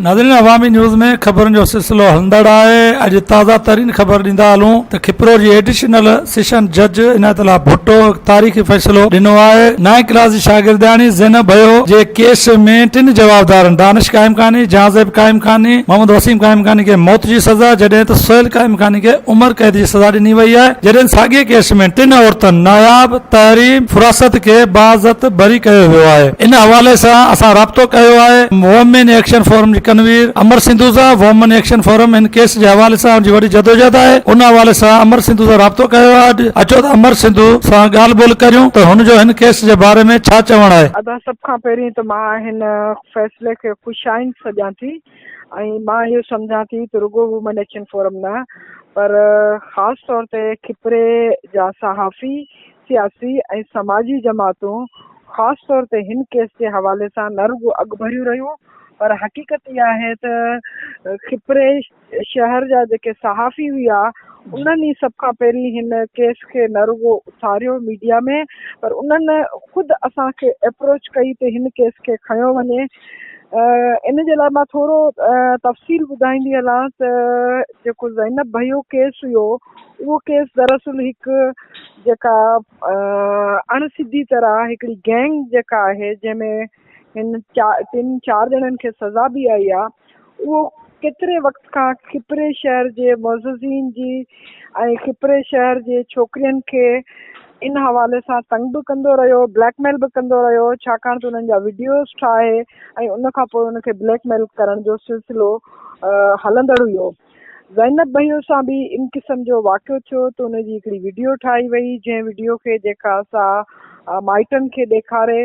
नाज़रीन अवामी न्यूज़ में ख़बरुनि जो सिलसिलो हलंदड़ आहे। अॼु ताज़ा तरीन ख़बर ॾींदा हलूं त खिपरो जी एडिशनल सेशन जज इनायतुल्लाह भुट्टो तारीख़ी फ़ैसिलो ॾिनो आहे। 9वीं क्लास जी शागिर्दानी ज़ैनब भयो जे केस में 3 जवाबदारनि दानिश काइम खानी, जहाज़ेब काइम खानी, मोहम्मद वसीम काइम खानी खे मौत जी सज़ा, जॾहिं त सोहेल काइम खानी खे उम्र कैद जी सज़ा ॾिनी वई आहे। जॾहिं साॻिए केस में 3 औरतुनि नायाब, तहरीम, फुरासत खे बाज़त बरी कयो वियो आहे। इन हवाले सां असां राब्तो कयो आहे वुमेन एक्शन फोरम जी convener Amar Sindhuja. Women action forum इन केस जे हवाले सां उनजी वॾी जदोजहद आहे। उन हवाले सां अमर सिंधू सां राब्तो कयो आहे। अचो त अमर सिंधू सां ॻाल्हि ॿोल करियूं त हुनजो हिन केस जे बारे में छा चवणु आहे। अदा सभ खां पहिरीं त मां हिन फ़ैसिले खे ख़ुशाइन सॼां थी ऐं मां इहो सम्झां थी त रुगो वुमेन एक्शन फोरम न पर ख़ासि तौर ते खिपरे जा सहाफ़ी, सियासी ऐं समाजी जमातूं ख़ासि तौर ते हिन केस जे हवाले सां न रुगो अॻु भरियूं रहियूं पर हक़ीक़त इहा आहे त खिपरे शहर जा जेके सहाफ़ी हुआ उन्हनि ई सभ खां पहिरीं हिन केस खे न रुगो उथारियो मीडिया में पर उन्हनि ख़ुदि असांखे अप्रोच कई त हिन केस खे खयो वञे। इन जे लाइ मां थोरो तफ़सील ॿुधाईंदी हलां त जेको ज़ैनब भयो केस हुयो उहो केस दरअसल हिकु जेका अणसिधी तरह हिकिड़ी गैंग जेका आहे जंहिंमें हिन 3-4 ॼणनि खे सज़ा बि आई आहे उहो केतिरे वक़्त खां खिपरे शहर जे मुअज़्ज़िज़ीन जी ऐं खिपरे शहर जे छोकिरियुनि खे इन हवाले सां तंग बि कंदो रहियो, ब्लैकमेल बि कंदो रहियो छाकाणि त उन्हनि जा वीडियोज़ ठाहे ऐं उन खां पोइ उनखे ब्लैकमेल करण जो सिलसिलो हलंदड़ हुयो। ज़ैनब भईयो सां बि इन क़िस्म जो वाक़ियो थियो त उनजी हिकिड़ी वीडियो ठाही वई जंहिं वीडियो खे जेका असां माइटनि खे ॾेखारे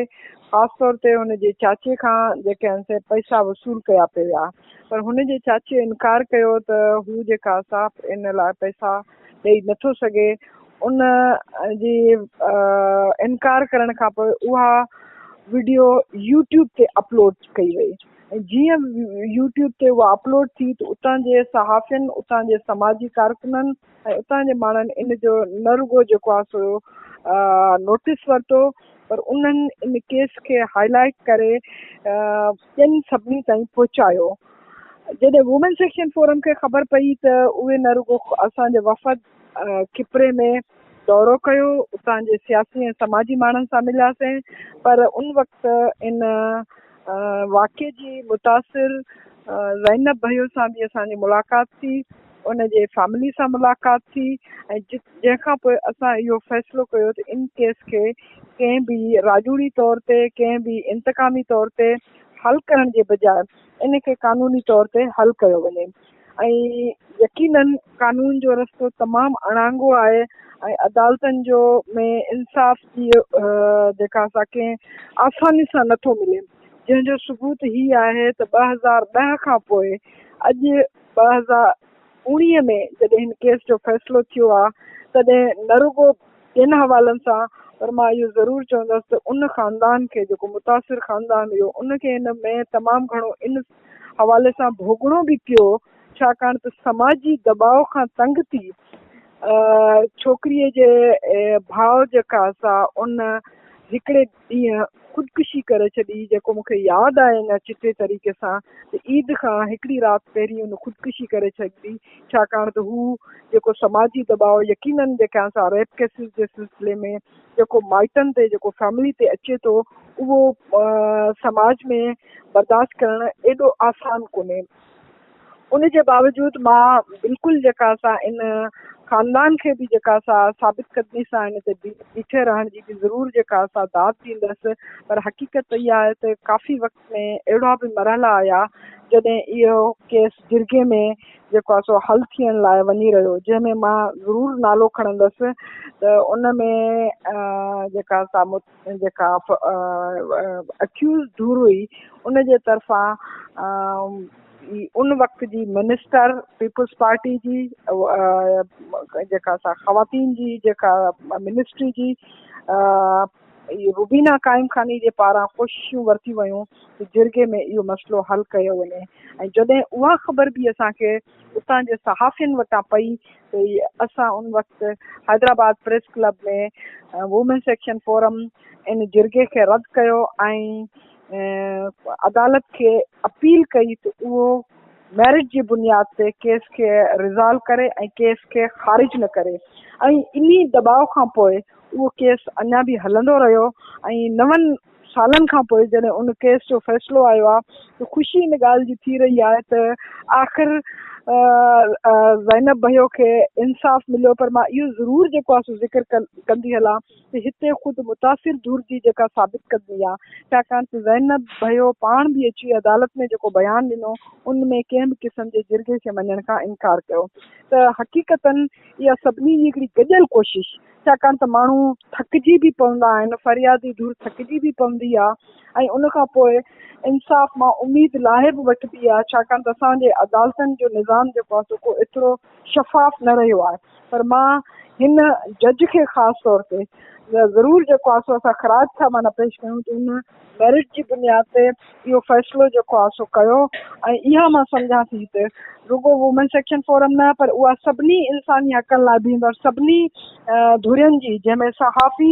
ख़ासि तौर ते हुनजे चाचे खां जेके आहिनि से पैसा वसूल कया पिया पर हुनजे चाचे इनकार कयो त हू जेका असां इन लाइ पैसा ॾेई नथो सघे। उन जी इनकार करण खां पोइ उहा वीडियो यूट्यूब ते अपलोड कई वई ऐं जीअं यूट्यूब ते उहा अपलोड थी त उतां जे सहाफ़ियुनि, उतां जे समाजी कारकुननि ऐं उतां जे माण्हुनि इन जो न रुगो जेको आहे सो नोटिस वरितो पर उन्हनि इन केस खे हाईलाइट करे ॿियनि सभिनी ताईं पहुचायो। जॾहिं वुमेन सेक्शन फोरम खे ख़बर पई त उहे न रुगो असांजे वफ़द खिपरे में दौरो कयो, उतां जे सियासी ऐं समाजी माण्हुनि सां मिलियासीं पर उन वक़्तु इन वाक़े जी मुतासिर ज़ैनब भयो सां बि असांजी मुलाक़ात थी, उन जे फैमिली सां मुलाक़ात थी ऐं जंहिंखां पोइ असां इहो फ़ैसिलो कयो त इन केस खे कंहिं बि राजूड़ी तौर ते कंहिं बि इंतकामी तौर ते हल करण जे बजाय इन खे कानूनी तौर ते हल कयो वञे ऐं यकीनन कानून जो रस्तो तमामु अणांगो आहे ऐं अदालतनि जो में इंसाफ़ जी जेका असांखे आसानी सां नथो मिले जंहिंजो सबूत ही आहे त 2010 खां पोइ अॼु 2019 में जॾहिं हिन केस जो फ़ैसिलो थियो आहे तॾहिं न रुगो ॿियनि हवालनि सां पर मां इहो ज़रूरु चवंदसि त उन ख़ानदान खे जेको मुतासिर ख़ानदान हुयो उनखे हिन में तमामु घणो इन हवाले सां भोगणो बि पियो छाकाणि त समाजी दबाव खां तंग थी छोकिरीअ जे भाउ जेका असां उन हिकिड़े ॾींहुं ख़ुदकुशी करे छॾी जेको मूंखे यादि आहे अञा चिटे तरीक़े सां त ईद खां हिकिड़ी राति पहिरीं उन ख़ुदकुशी करे छॾी छाकाणि त हू जेको समाजी दबाव यकीननि जेका असां रेप केसिस जे सिलसिले में जेको माइटनि ते जेको फैमिली ते अचे थो उहो समाज में बर्दाश्त करणु एॾो आसान कोन्हे। उन जे बावजूदि मां बिल्कुलु जेका असां इन ख़ानदान खे बि जेका असां साबित कदमी सां हिन ते बीठे रहण जी बि ज़रूरु जेका असां दाद ॾींदसि पर हक़ीक़त इहा आहे त काफ़ी वक़्त में अहिड़ा बि मरहला आया जॾहिं इहो केस जिरगे में जेको आहे सो हल थियण लाइ वञी रहियो जंहिंमें मां ज़रूरु नालो खणंदसि त उन में जेका असां जेका अक्यूज़ धूर हुई उन जे तरफ़ां उन वक़्त जी मिनिस्टर पीपल्स पार्टी जी जेका असां ख़वातीन जी जेका मिनिस्ट्री जी रुबीना काइम खानी जे पारां कोशिशूं वरितियूं वयूं त जिरगे में इहो मसइलो हल कयो वञे ऐं जॾहिं उहा ख़बर बि असांखे उतां जे सहाफ़ियुनि वटां पई त असां उन वक़्तु हैदराबाद प्रेस क्लब में वुमेन सेक्शन फोरम इन जिरगे खे रद्द कयो ऐं अदालत खे अपील कई त उहो मेरिट जी बुनियाद ते केस खे रिज़ॉल्व करे ऐं केस खे ख़ारिज न करे। ऐं इन दबाव खां पोइ उहो केस अञा बि हलंदो रहियो ऐं 9 सालनि खां पोइ जॾहिं उन केस जो फ़ैसिलो आयो आहे त ख़ुशी इन ॻाल्हि जी थी रही आहे त आख़िर ज़ैनब भइयो खे इंसाफ़ मिलियो। पर मां इहो ज़रूरु जेको आहे सो ज़िक्र कंदी हलां त हिते ख़ुदि मुतासिर धुर जी जेका साबित कंदी आहे, छाकाणि त ज़ैनब भइयो पाण बि अची अदालत में जेको बयानु ॾिनो उन में कंहिं बि क़िस्म जे जिरगे खे मञण खां इनकार कयो। त हक़ीक़तनि इहा सभिनी जी हिकिड़ी गॾियल कोशिश, छाकाणि त माण्हू थकिजी बि पवंदा आहिनि, फ़रियादी धुर थकिजी बि पवंदी आहे ऐं उन खां पोइ इंसाफ़ मां उमेद लाहे बि वठिबी आहे, छाकाणि त असांजे अदालतनि जो निज़ाम जेको आहे को एतिरो शफ़ाफ़ न रहियो आहे। पर मां हिन जज खे ख़ासि तौर ते ज़रूरु जेको आहे सो असां ख़राज था माना पेश कयूं त उन मेरिट जी बुनियाद ते इहो फ़ैसिलो जेको आहे सो कयो। ऐं इहा मां सम्झां थी त रुगो वुमेन सेक्शन फोरम न, पर उहा सभिनी इंसानी हक़नि लाइ बीहंदड़ सभिनी धुरियुनि जी, जंहिंमें सहाफ़ी,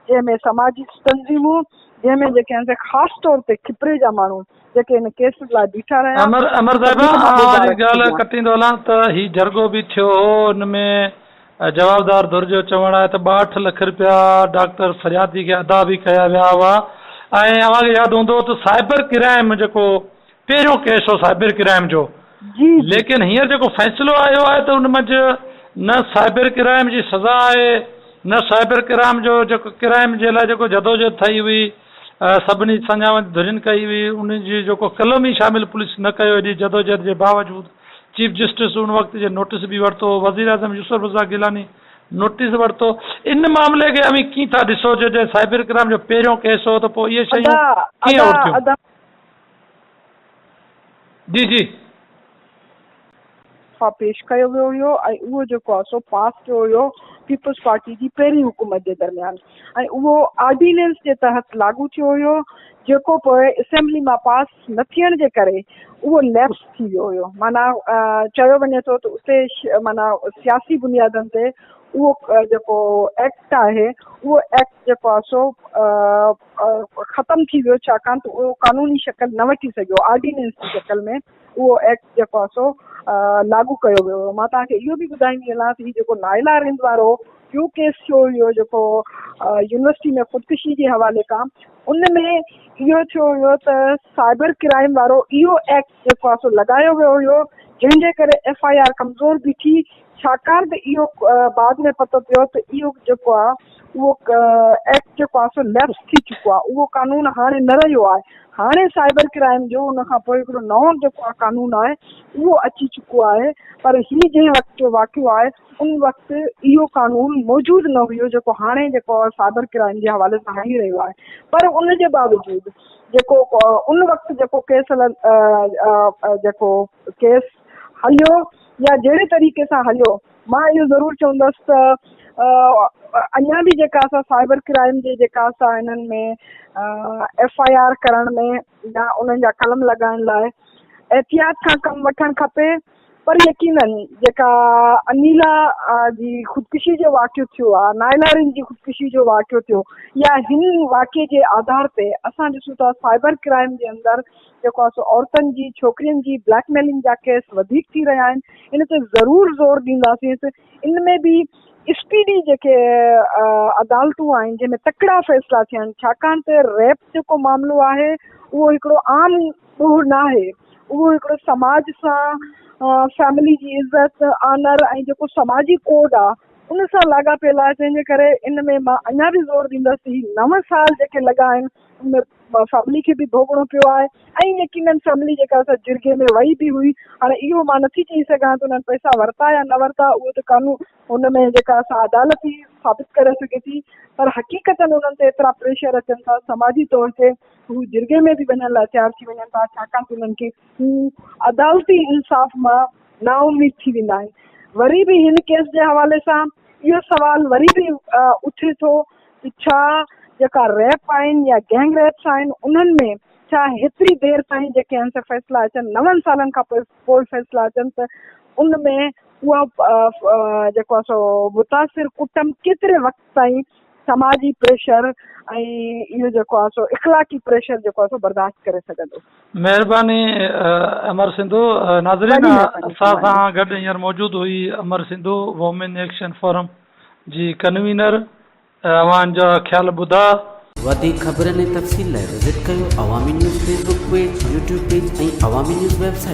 जंहिंमें समाजी तंज़ीमूं, जंहिंमें जेके आहिनि ख़ासि तौर ते खिपरे जा माण्हू जेके हिन केस लाइ बीठा रहिया। अमर साहिबा ॻाल्हि कटींदो हलां त हीउ जरगो बि थियो हो, हुन में जवाबदार धुर जो चवणु आहे त 62 लख रुपया डॉक्टर फरियादी खे अदा बि कया विया हुआ। ऐं अव्हांखे यादि हूंदो त साइबर क्राइम जेको पहिरियों केस हो साइबर क्राइम जो, लेकिन हींअर जेको फ़ैसिलो आयो आहे त उन मंझि न साइबर क्राइम जी सज़ा आहे, न साइबर क्राइम जो जेको क्राइम जे लाइ जेको जदोजहद थी हुई सभिनी संजाम धुरियुनि कई हुई, उनजी जेको कलम ई शामिल पुलिस न कयो हेॾी जदोजहद जे बावजूद। चीफ जस्टिस उन वक़्त जे नोटिस बि वरितो, वज़ीर आज़म यूसुफ रज़ा गिलानी नोटिस वरितो। इन मामले खे अवी कीअं था ॾिसो जे साइबर क्राइम जो पहिरियों केस हो त पोइ इहे शयूं कीअं वरितियूं? जी जी पेश कयो वियो हुयो ऐं उहो जेको आहे सो पास थियो हुयो पीपल्स पार्टी जी पहिरीं हुकूमत जे दरमियान, ऐं उहो ऑर्डिनेंस जे तहत लागू थियो हुयो, जेको पोइ असेंबली मां पास न थियण जे करे उहो लैप्स थी वियो हुयो। माना चयो वञे थो त उते माना सियासी बुनियादनि ते उहो जेको एक्ट आहे उहो एक्ट जेको आहे सो ख़तमु थी वियो, छाकाणि त उहो कानूनी शक्ल न वठी सघियो, ऑर्डिनेंस जी शक्ल में उहो एक्ट जेको आहे सो लागू कयो वियो। मां तव्हांखे इहो बि ॿुधाईंदी हलां त हीउ जेको नाइला अरविंद वारो ॿियो केस थियो हुयो जेको यूनिवर्सिटी में ख़ुदकुशी जे हवाले खां, उन में इहो थियो हुयो त साइबर क्राइम वारो इहो एक्ट जेको आहे सो लॻायो वियो हुयो, जंहिंजे करे FIR कमज़ोर बि थी, छाकाणि त इहो बाद में पतो पियो त इहो जेको आहे उहो एक्ट जेको आहे सो लैप्स थी चुको आहे, उहो कानून हाणे न रहियो आहे। हाणे साइबर क्राइम जो उन खां पोइ हिकिड़ो नओं जेको आहे कानून आहे उहो अची चुको आहे, पर हीउ जंहिं वक़्तु जो वाक़ियो आहे उन वक़्तु इहो कानून मौजूदु न हुयो जेको हाणे जेको साइबर क्राइम जे हवाले सां हली रहियो आहे। पर उन जे बावजूदि जेको उन वक़्तु जेको केस हलियो या जहिड़े तरीक़े सां हलियो, मां इहो ज़रूरु चवंदसि त अञा बि जेका असां साइबर क्राइम जे जेका असां हिननि में FIR करण में या उन्हनि जा कलम लॻाइण लाइ एहतियात सां कमु वठणु खपे। पर यकीनन जेका अनीला जी ख़ुदकुशी जो वाक़ियो थियो आहे, नाइलारिन जी ख़ुदकुशी जो वाक़ियो थियो, या हिन वाक़े जे आधार ते असां ॾिसूं था साइबर क्राइम जे अंदरि जेको आहे सो औरतुनि जी, छोकिरियुनि जी ब्लैकमेलिंग जा केस वधीक थी रहिया आहिनि। इन ते ज़रूरु ज़ोर ॾींदासीं त इन में बि स्पीडी जेके अदालतूं आहिनि जंहिंमें तकिड़ा फ़ैसिला थियनि, छाकाणि त रेप जेको मामिलो आहे उहो हिकिड़ो आम ॾोह न आहे, उहो हिकिड़ो समाज सां फैमिली जी इज़त, ऑनर ऐं जेको समाजी कोड आहे उन सां लाॻापियल आहे, जंहिंजे करे इन में मां अञा बि ज़ोर ॾींदसि 9 साल जेके लॻा आहिनि उनमें फैमिली खे बि भोगणो पियो आहे ऐं यकीनन फैमिली जेका असां जिरगे में वही बि हुई। हाणे इहो मां नथी चई सघां त उन्हनि पैसा वरिता या न वरिता, उहो त कानून हुन में जेका असां अदालत ई साबित करे सघे थी, पर हक़ीक़तनि उन्हनि ते एतिरा प्रेशर अचनि था समाजी तौर ते हू जिरगे में बि वञण लाइ तयारु थी वञनि था, छाकाणि त उन्हनि खे हू अदालती इंसाफ़ मां नाउमीद थी वेंदा आहिनि। वरी बि हिन केस जे हवाले सां इहो सवाल वरी बि उथे थो कि छा जेका रैप आहिनि या गैंग रैप्स आहिनि उन्हनि में छा हेतिरी देरि ताईं जेके आहिनि से फ़ैसिला अचनि, 9 सालनि खां पोइ फ़ैसिला अचनि त उन में उहा जेको आहे सो मुतासिर कुटुंब केतिरे वक़्त ताईं समाजी प्रेशर ऐं इहो जेको आहे सो इख़लाक़ी प्रेशर जेको आहे सो बर्दाश्त करे सघंदो। महिरबानी अमर सिंधु। नाज़रीन, वॾी महिरबानी। असां सां गॾु हींअर मौजूदु हुई अमर सिंधु, वुमेन एक्शन फोरम जी कन्वीनर। अवां जा ख़्याल ॿुधा। वधीक ख़बरनि ऐं तफ़सील लाइ विज़िट कयो अवामी news Facebook page, YouTube page ऐं अवामी न्यूज़ वेबसाइट।